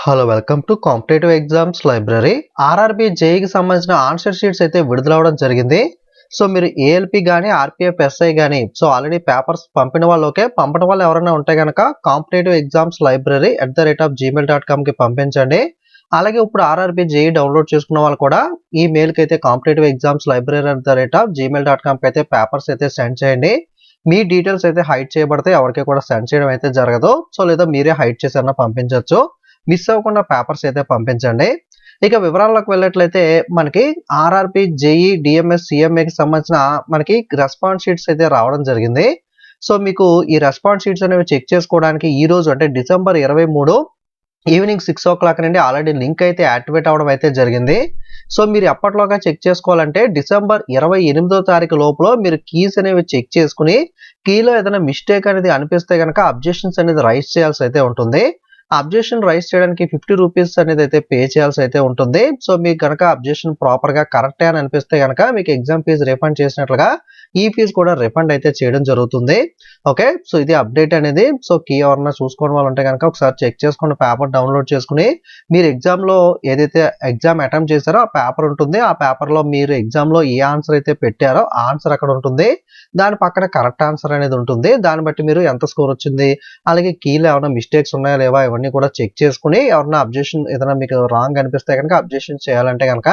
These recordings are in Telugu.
Hello welcome to competitive exams library. RRB జేఈకి సంబంధించిన ఆన్సర్ షీట్స్ అయితే విడుదలవడం జరిగింది. సో మీరు ఏఎల్పి కానీ ఆర్పిఎఫ్ ఎస్ఐ కానీ ఆల్రెడీ పేపర్స్ పంపిన వాళ్ళు ఓకే, పంపడం వాళ్ళు ఎవరైనా ఉంటే కనుక కాంపిటేటివ్ ఎగ్జామ్స్ లైబ్రరీ @gmail.comకి పంపించండి. అలాగే ఇప్పుడు ఆర్ఆర్బీ జేఈ డౌన్లోడ్ చేసుకున్న వాళ్ళు కూడా ఈ మెయిల్కి అయితే కాంపిటేటివ్ ఎగ్జామ్స్ లైబ్రరీ @gmail.comకి అయితే పేపర్స్ అయితే సెండ్ చేయండి. మీ డీటెయిల్స్ అయితే హైడ్ చేయబడితే ఎవరికి కూడా సెండ్ చేయడం అయితే జరగదు. సో లేదా మీరే హైడ్ చేసి పంపించవచ్చు. మిస్ అవ్వకుండా పేపర్స్ అయితే పంపించండి. ఇక వివరాల్లోకి వెళ్ళినట్లయితే మనకి ఆర్ఆర్బీ జేఈ డిఎంఎస్ సిఎంఏకి సంబంధించిన మనకి రెస్పాన్స్ షీట్స్ అయితే రావడం జరిగింది. సో మీకు ఈ రెస్పాన్స్ షీట్స్ అనేవి చెక్ చేసుకోవడానికి ఈ రోజు అంటే డిసెంబర్ 23 ఈవినింగ్ 6 o'clock నుండి ఆల్రెడీ లింక్ అయితే యాక్టివేట్ అవ్వడం అయితే జరిగింది. సో మీరు ఎప్పటిలోగా చెక్ చేసుకోవాలంటే డిసెంబర్ 28వ తారీఖు లోపల మీరు కీస్ అనేవి చెక్ చేసుకుని కీలో ఏదైనా మిస్టేక్ అనేది అనిపిస్తే కనుక అబ్జెక్షన్స్ అనేది రైజ్ చేయాల్సి అయితే ఉంటుంది. అబ్జెక్షన్ రైజ్ చేయడానికి 50 రూపీస్ అనేది అయితే పే చేయాల్సి అయితే ఉంటుంది. సో మీకు కనుక అబ్జెక్షన్ ప్రాపర్గా కరెక్టే అని అనిపిస్తే కనుక మీకు ఎగ్జామ్ ఫీజు రిఫండ్ చేసినట్లుగా ఈ ఫీజు కూడా రిఫండ్ అయితే చేయడం జరుగుతుంది. ఓకే, సో ఇది అప్డేట్ అనేది. సో కీ ఎవరన్నా చూసుకోవడం వాళ్ళు ఉంటే కనుక ఒకసారి చెక్ చేసుకుని పేపర్ డౌన్లోడ్ చేసుకుని మీరు ఎగ్జామ్లో ఏదైతే ఎగ్జామ్ అటెంప్ట్ చేశారో ఆ పేపర్ ఉంటుంది. ఆ పేపర్లో మీరు ఎగ్జామ్లో ఏ ఆన్సర్ అయితే పెట్టారో ఆ ఆన్సర్ అక్కడ ఉంటుంది. దాని పక్కన కరెక్ట్ ఆన్సర్ అనేది ఉంటుంది. దాన్ని బట్టి మీరు ఎంత స్కోర్ వచ్చింది, అలాగే కీలో ఏమైనా మిస్టేక్స్ ఉన్నాయా లేవా ఇవన్నీ కూడా చెక్ చేసుకుని ఎవరైనా అబ్జెక్షన్ ఏదైనా మీకు రాంగ్ అనిపిస్తే కనుక అబ్జెక్షన్ చేయాలంటే కనుక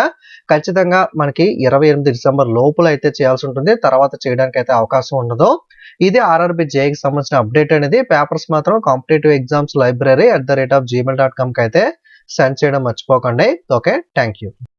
ఖచ్చితంగా మనకి 28 డిసెంబర్ లోపల అయితే చేయాల్సి ఉంటుంది. తర్వాత చేయడానికి అయితే అవకాశం ఉండదు. ఇది ఆర్ఆర్బీ జేఈకి సంబంధించిన అప్డేట్ అనేది. పేపర్స్ మాత్రం కాంపిటేటివ్ ఎగ్జామ్స్ లైబ్రరీ @gmail.comకి అయితే సెండ్ చేయడం మర్చిపోకండి. Okay, thank you.